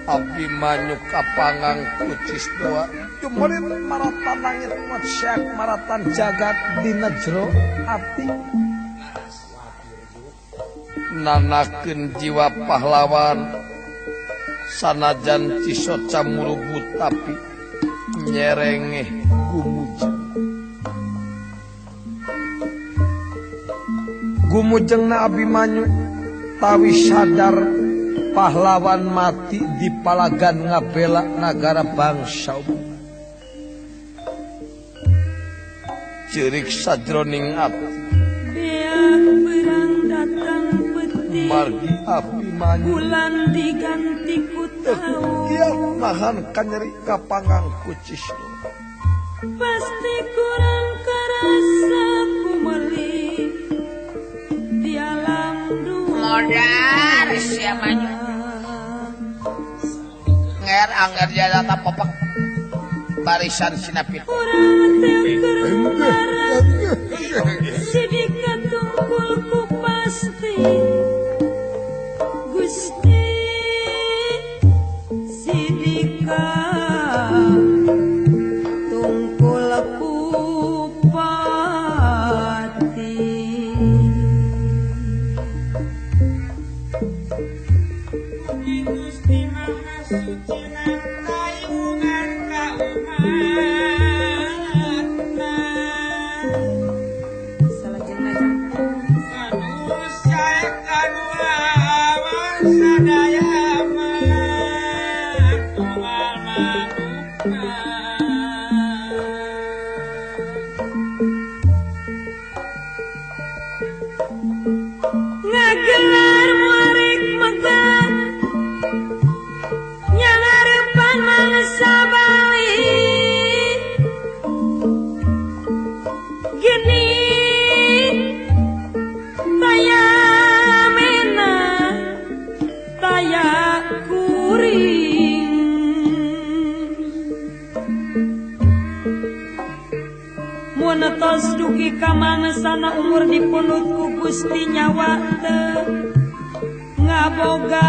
Abdi manyuk kapangang kucis doa jumerit maratan langit matsyak maratan jagat dina jero ati nanakeun jiwa pahlawan sanajan cisoca murugut tapi nyerengeh gumujengna Abimanyu tawi sadar pahlawan mati di palagan ngabela nagara bangsa ceurik sajroning ati margi Abimanyu bulan diganti ku tahu dia nahan kanyeri kapanggang kucis pasti kurang kerasa ku meli di alam dunia modar sia Manyu nger anggar jadata popek barisan sinapit kurang teu sidik katungkul ku pasti Gusti sidika tungkul ku pati Gusti Maha Suci nang kayungan kaumatna salajengna anu saek anu awan sadaya mah tunggal manukna ngagelar muarik megah nyangarepan mangsa balik gini taya mena taya kuring mun tos dugi ka mangsana umur dipunut ku Gusti nyawa teu ngaboga